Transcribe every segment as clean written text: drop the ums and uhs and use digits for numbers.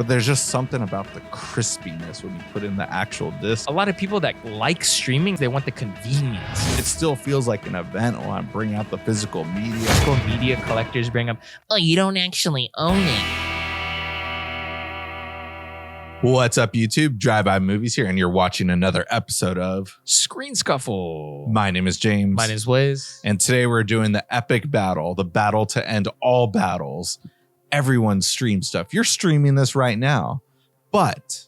but there's just something about the crispiness when you put in the actual disc. A lot of people that like streaming, they want the convenience. It still feels like an event when I bring out the physical media. Physical media collectors bring up, oh, you don't actually own it. What's up, YouTube? Drive-By Movies here, and you're watching another episode of Screen Scuffle. My name is James. Mine is Blaze. And today we're doing the epic battle, the battle to end all battles. Everyone streams stuff. You're streaming this right now, but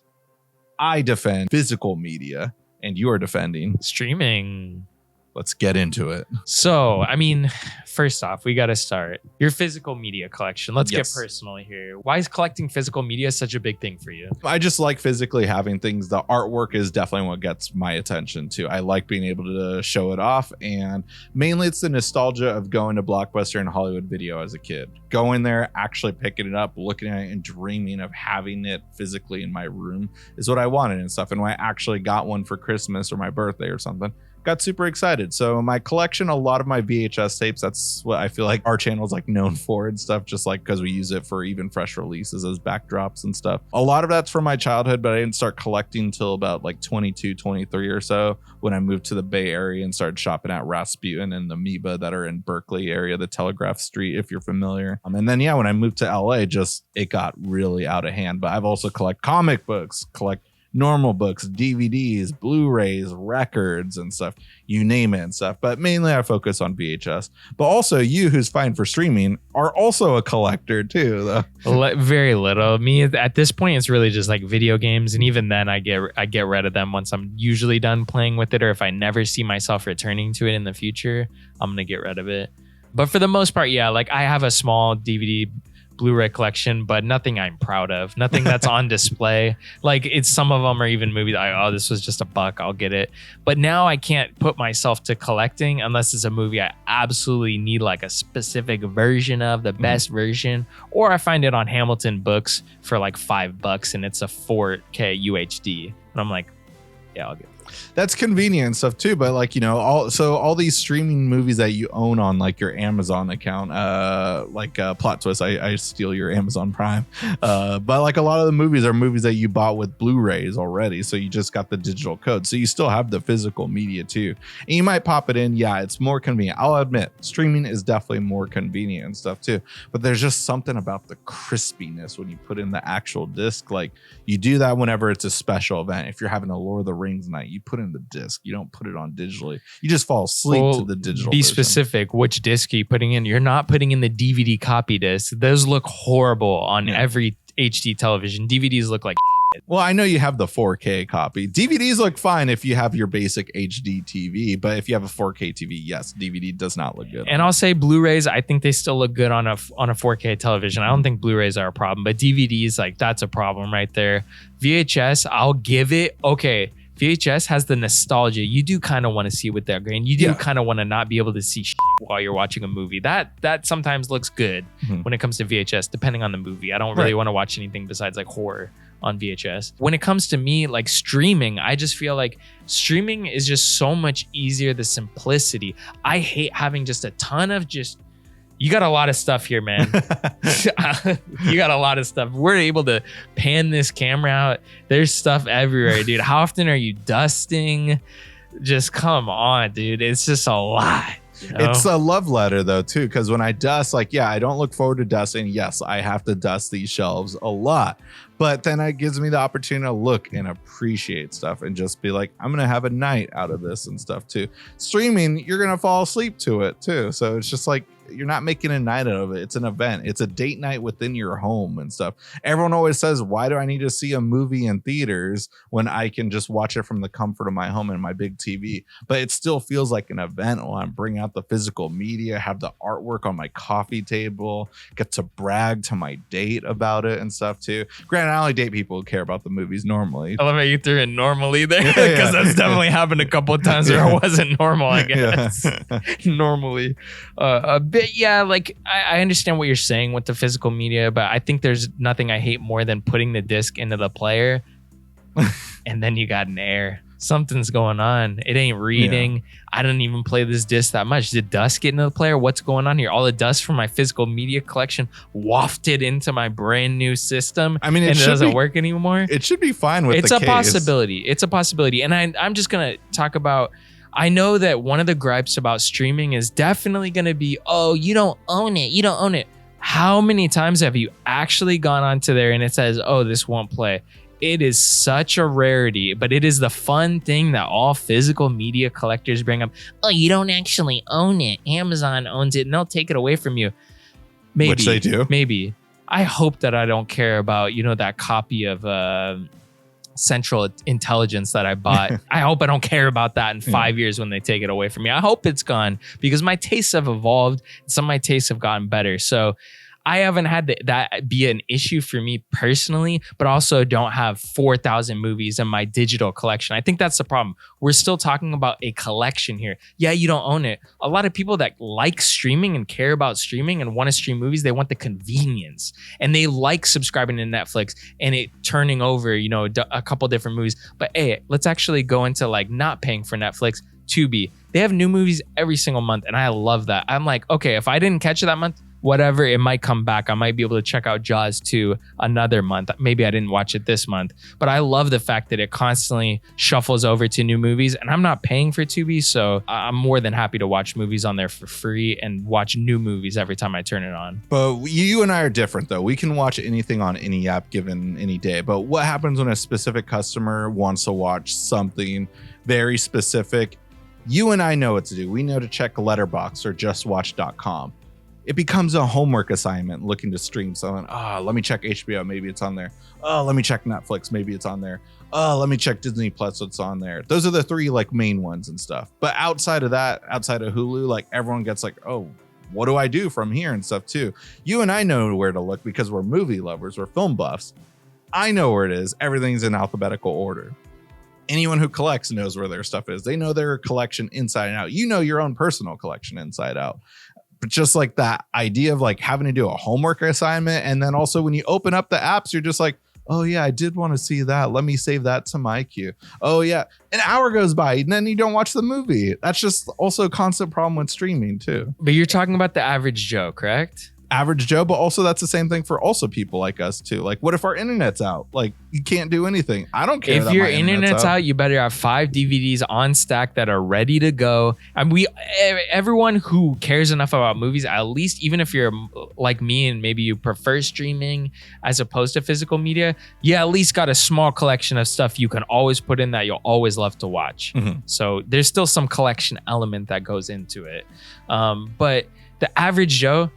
I defend physical media and you are defending Streaming. Let's get into it. So, I mean, first off, we got to start your physical media collection. Let's Yes. get personal here. Why is collecting physical media such a big thing for you? I just like physically having things. The artwork is definitely what gets my attention too. I like being able to show it off, and mainly it's the nostalgia of going to Blockbuster and Hollywood Video as a kid. Going there, actually picking it up, looking at it, and dreaming of having it physically in my room is what I wanted and stuff. And when I actually got one for Christmas or my birthday or something, got super excited. So my collection, a lot of my VHS tapes, that's what I feel like our channel is like known for and stuff, just like because we use it for even fresh releases as backdrops and stuff. A lot of that's from my childhood, but I didn't start collecting till about like 22, 23 or so when I moved to the Bay Area and started shopping at Rasputin and the Amoeba that are in Berkeley area, the Telegraph Street, if you're familiar. And then, yeah, when I moved to LA, just it got really out of hand. But I've also collect comic books, collect normal books, DVDs, Blu-rays, records and stuff, you name it and stuff. But mainly I focus on VHS. But also you, who's fine for streaming, are also a collector too, though. Very little. Me at this point, it's really just like video games, and even then, I get rid of them once I'm usually done playing with it, or if I never see myself returning to it in the future, I'm gonna get rid of it. But for the most part, yeah, like I have a small DVD Blu-ray collection, but nothing I'm proud of, nothing that's on display. Like it's some of them are even movies like, oh, this was just $1, I'll get it. But now I can't put myself to collecting unless it's a movie I absolutely need like a specific version of, the best version, or I find it on Hamilton Books for like $5 and it's a 4K UHD, and I'm like, yeah, I'll get it. That's convenient stuff too, but like, you know, all these streaming movies that you own on like your Amazon account, plot twist, I steal your Amazon Prime, but like a lot of the movies are movies that you bought with Blu-rays already, so you just got the digital code, so you still have the physical media too, and you might pop it in. Yeah, it's more convenient. I'll admit streaming is definitely more convenient and stuff too, but there's just something about the crispiness when you put in the actual disc. Like you do that whenever it's a special event. If you're having a Lord of the Rings night, you put in the disc, you don't put it on digitally, you just fall asleep to the digital be version. Specific, which disc are you putting in? You're not putting in the DVD copy disc. Those look horrible on every HD television. DVDs look like shit. Well, I know you have the 4K copy. DVDs look fine if you have your basic HD TV, but if you have a 4K TV, yes, DVD does not look good. And I'll say Blu-rays, I think they still look good on a 4K television. I don't think Blu-rays are a problem, but DVDs, like that's a problem right there. VHS, I'll give it, okay, VHS has the nostalgia. You do kind of want to see with that grain. You do kind of want to not be able to see shit while you're watching a movie. That sometimes looks good when it comes to VHS, depending on the movie. I don't really want to watch anything besides like horror on VHS. When it comes to me, like streaming, I just feel like streaming is just so much easier. The simplicity. I hate having just a ton of you got a lot of stuff here, man. You got a lot of stuff. We're able to pan this camera out. There's stuff everywhere, dude. How often are you dusting? Just come on, dude. It's just a lot. You know? It's a love letter though too, because when I dust, like, yeah, I don't look forward to dusting. Yes, I have to dust these shelves a lot, but then it gives me the opportunity to look and appreciate stuff and just be like, I'm gonna have a night out of this and stuff too. Streaming, you're gonna fall asleep to it too, so it's just like you're not making a night out of it. It's an event. It's a date night within your home and stuff. Everyone always says, why do I need to see a movie in theaters when I can just watch it from the comfort of my home and my big TV? But it still feels like an event when I'm bringing out the physical media, have the artwork on my coffee table, get to brag to my date about it and stuff too. Granted, I only date people who care about the movies normally. I love how you threw in normally there, because that's definitely happened a couple of times where it wasn't normal, I guess. Normally. But yeah, like I understand what you're saying with the physical media, but I think there's nothing I hate more than putting the disc into the player and then you got an error. something's going on. It ain't reading. Yeah. I don't even play this disc that much. Did dust get into the player? What's going on here? All the dust from my physical media collection wafted into my brand new system. I mean, it doesn't work anymore. It should be fine with it's the a case. possibility. It's a possibility. And I'm just going to talk about, I know that one of the gripes about streaming is definitely going to be, oh, you don't own it. You don't own it. How many times have you actually gone onto there and it says, oh, this won't play? It is such a rarity, but it is the fun thing that all physical media collectors bring up. Oh, you don't actually own it. Amazon owns it and they'll take it away from you. Maybe. Which they do. Maybe. I hope that I don't care about, that copy of Central Intelligence that I bought. I hope I don't care about that in 5 years when they take it away from me. I hope it's gone because my tastes have evolved. Some of my tastes have gotten better. So I haven't had that be an issue for me personally, but also don't have 4,000 movies in my digital collection. I think that's the problem. We're still talking about a collection here. Yeah, you don't own it. A lot of people that like streaming and care about streaming and want to stream movies, they want the convenience and they like subscribing to Netflix and it turning over, a couple different movies. But hey, let's actually go into like not paying for Netflix. Tubi. They have new movies every single month and I love that. I'm like, okay, if I didn't catch it that month, whatever, it might come back. I might be able to check out Jaws 2 another month. Maybe I didn't watch it this month, but I love the fact that it constantly shuffles over to new movies and I'm not paying for Tubi. So I'm more than happy to watch movies on there for free and watch new movies every time I turn it on. But you and I are different though. We can watch anything on any app given any day. But what happens when a specific customer wants to watch something very specific? You and I know what to do. We know to check Letterboxd or JustWatch.com. It becomes a homework assignment looking to stream something. Let me check HBO. Maybe it's on there. Let me check Netflix. Maybe it's on there. Let me check Disney Plus. What's on there? Those are the three like main ones and stuff. But outside of that, outside of Hulu, like everyone gets like, oh, what do I do from here and stuff too? You and I know where to look because we're movie lovers. We're film buffs. I know where it is. Everything's in alphabetical order. Anyone who collects knows where their stuff is. They know their collection inside and out. You know your own personal collection inside out. But just like that idea of like having to do a homework assignment. And then also when you open up the apps, you're just like, oh yeah, I did want to see that. Let me save that to my queue. Oh yeah. An hour goes by and then you don't watch the movie. That's just also a constant problem with streaming too. But you're talking about the average Joe, correct? Average Joe, but also that's the same thing for also people like us too. Like what if our internet's out? Like you can't do anything. I don't care. If your internet's out, you better have 5 DVDs on stack that are ready to go. And everyone who cares enough about movies, at least even if you're like me and maybe you prefer streaming as opposed to physical media, you at least got a small collection of stuff you can always put in that you'll always love to watch. Mm-hmm. So there's still some collection element that goes into it. But the average Joe,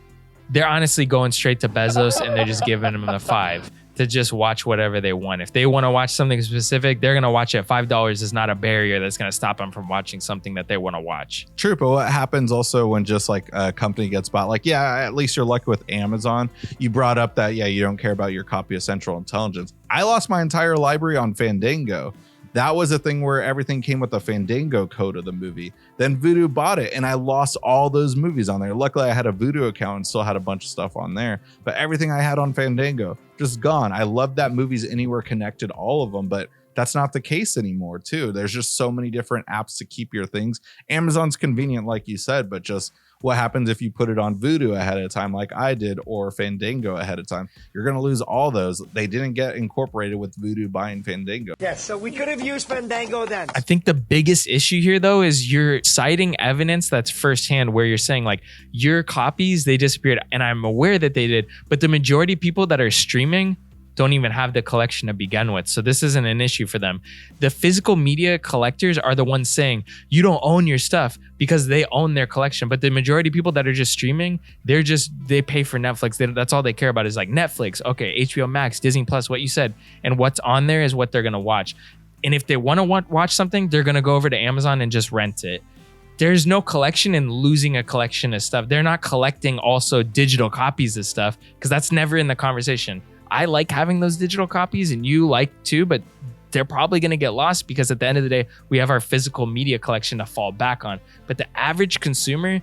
they're honestly going straight to Bezos and they're just giving them the 5 to just watch whatever they want. If they want to watch something specific, they're going to watch it. $5 is not a barrier that's going to stop them from watching something that they want to watch. True, but what happens also when just like a company gets bought, like, yeah, at least you're lucky with Amazon. You brought up that, yeah, you don't care about your copy of Central Intelligence. I lost my entire library on Fandango. That was a thing where everything came with the Fandango code of the movie. Then Vudu bought it and I lost all those movies on there. Luckily, I had a Vudu account and still had a bunch of stuff on there. But everything I had on Fandango, just gone. I love that Movies Anywhere connected all of them, but that's not the case anymore too. There's just so many different apps to keep your things. Amazon's convenient, like you said, but just what happens if you put it on Vudu ahead of time like I did or Fandango ahead of time? You're going to lose all those. They didn't get incorporated with Vudu buying Fandango. Yes, so we could have used Fandango then. I think the biggest issue here, though, is you're citing evidence that's firsthand where you're saying like your copies, they disappeared. And I'm aware that they did. But the majority of people that are streaming don't even have the collection to begin with. So this isn't an issue for them. The physical media collectors are the ones saying you don't own your stuff because they own their collection. But the majority of people that are just streaming, they pay for Netflix. That's all they care about is like Netflix, okay, HBO Max, Disney Plus, what you said. And what's on there is what they're gonna watch. And if they wanna watch something, they're gonna go over to Amazon and just rent it. There's no collection in losing a collection of stuff. They're not collecting also digital copies of stuff because that's never in the conversation. I like having those digital copies and you like too, but they're probably going to get lost because at the end of the day, we have our physical media collection to fall back on. But the average consumer,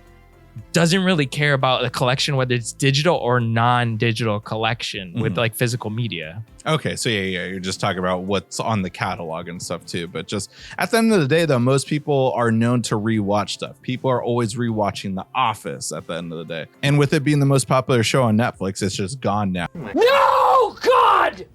doesn't really care about the collection, whether it's digital or non-digital collection with like physical media. Okay, so yeah, you're just talking about what's on the catalog and stuff too. But just at the end of the day, though, most people are known to rewatch stuff. People are always rewatching The Office at the end of the day. And with it being the most popular show on Netflix, it's just gone now. No, God!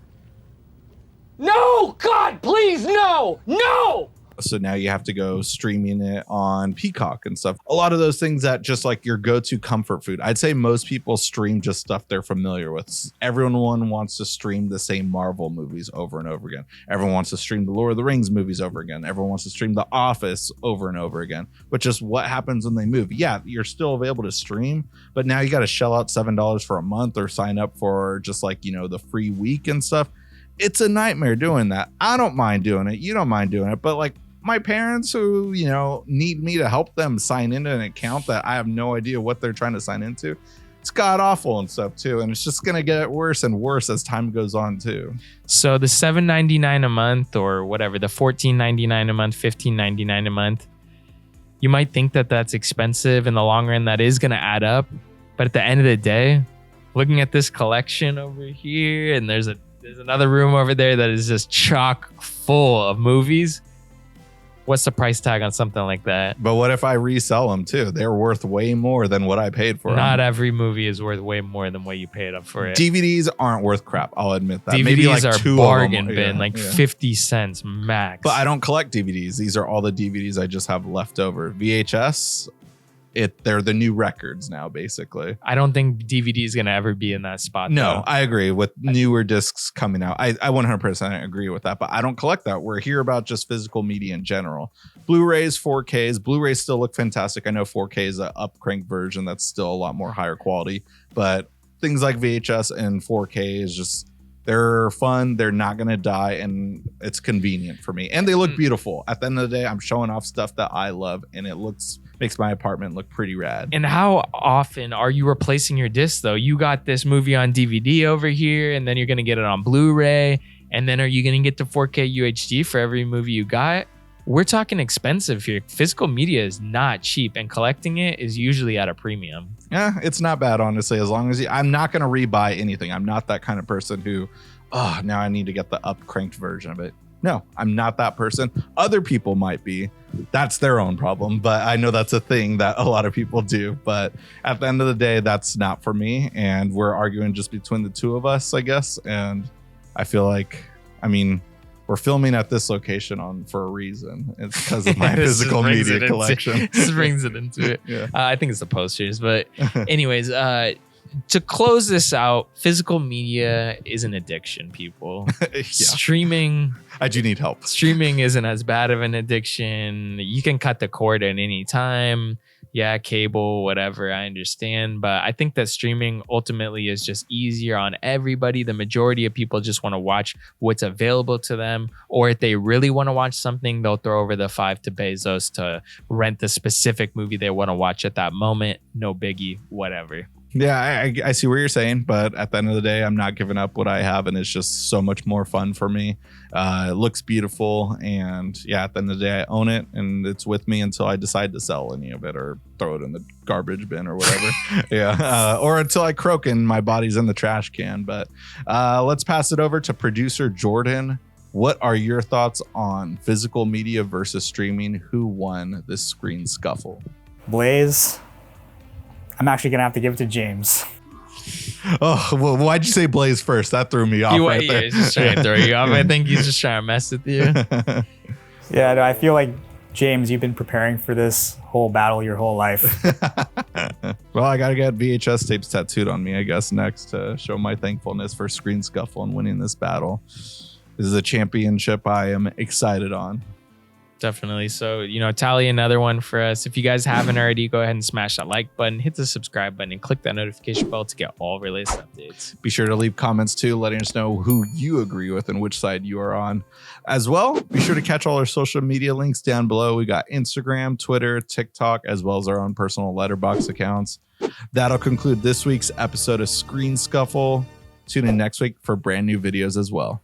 No, God, please, no! No! So now you have to go streaming it on Peacock and stuff. A lot of those things that just like your go-to comfort food. I'd say most people stream just stuff they're familiar with. Everyone wants to stream the same Marvel movies over and over again. Everyone wants to stream the Lord of the Rings movies over again. Everyone wants to stream The Office over and over again. But just what happens when they move? Yeah, you're still available to stream, but now you got to shell out $7 for a month or sign up for just like, you know, the free week and stuff. It's a nightmare doing that. I don't mind doing it. You don't mind doing it, but like, my parents who, you know, need me to help them sign into an account that I have no idea what they're trying to sign into. It's god awful and stuff too. And it's just going to get worse and worse as time goes on too. So the $7.99 a month or whatever, the $14.99 a month, $15.99 a month, you might think that that's expensive. In the long run, that is going to add up. But at the end of the day, looking at this collection over here, and there's another room over there that is just chock full of movies. What's the price tag on something like that? But what if I resell them too? They're worth way more than what I paid for Not them. every movie is worth way more than what you paid up for it. DVDs aren't worth crap. I'll admit that. DVDs Maybe like are two bargain of them. bin, 50 cents max. But I don't collect DVDs. These are all the DVDs I just have left over. VHS, they're the new records now, basically. I don't think DVD is going to ever be in that spot. No, though. I agree with newer discs coming out. I 100% agree with that, but I don't collect that. We're here about just physical media in general. Blu-rays, 4Ks. Blu-rays still look fantastic. I know 4K is an up-cranked version that's still a lot more higher quality, but things like VHS and 4K is just, they're fun. They're not going to die, and it's convenient for me. And they look beautiful. At the end of the day, I'm showing off stuff that I love, and it makes my apartment look pretty rad. And how often are you replacing your discs though? You got this movie on DVD over here, and then you're going to get it on Blu-ray. And then are you going to get the 4K UHD for every movie you got? We're talking expensive here. Physical media is not cheap, and collecting it is usually at a premium. Yeah, it's not bad, honestly, as long as I'm not going to rebuy anything. I'm not that kind of person who, now I need to get the up-cranked version of it. No, I'm not that person. Other people might be. That's their own problem. But I know that's a thing that a lot of people do. But at the end of the day, that's not for me. And we're arguing just between the two of us, I guess. And I feel like, we're filming at this location for a reason. It's because of my physical media collection. This brings it into it. Yeah. I think it's the posters. But anyways, to close this out, physical media is an addiction, people. Yeah. Streaming. I do need help. Streaming isn't as bad of an addiction. You can cut the cord at any time. Yeah, cable, whatever, I understand. But I think that streaming ultimately is just easier on everybody. The majority of people just want to watch what's available to them. Or if they really want to watch something, they'll throw over the $5 to Bezos to rent the specific movie they want to watch at that moment. No biggie, whatever. Yeah, I see what you're saying, but at the end of the day, I'm not giving up what I have, and it's just so much more fun for me. It looks beautiful, and yeah, at the end of the day, I own it, and it's with me until I decide to sell any of it or throw it in the garbage bin or whatever. Yeah, or until I croak and my body's in the trash can. But let's pass it over to producer Jordan. What are your thoughts on physical media versus streaming? Who won this screen scuffle? Blaze. I'm actually going to have to give it to James. Oh, well, why'd you say Blaze first? That threw me off right there. He's just trying to throw you off. I think he's just trying to mess with you. Yeah, no, I feel like, James, you've been preparing for this whole battle your whole life. Well, I got to get VHS tapes tattooed on me, I guess, next to show my thankfulness for Screen Scuffle and winning this battle. This is a championship I am excited on. Definitely. So, tally another one for us. If you guys haven't already, go ahead and smash that like button, hit the subscribe button, and click that notification bell to get all latest updates. Be sure to leave comments too, letting us know who you agree with and which side you are on. As well, be sure to catch all our social media links down below. We got Instagram, Twitter, TikTok, as well as our own personal letterbox accounts. That'll conclude this week's episode of Screen Scuffle. Tune in next week for brand new videos as well.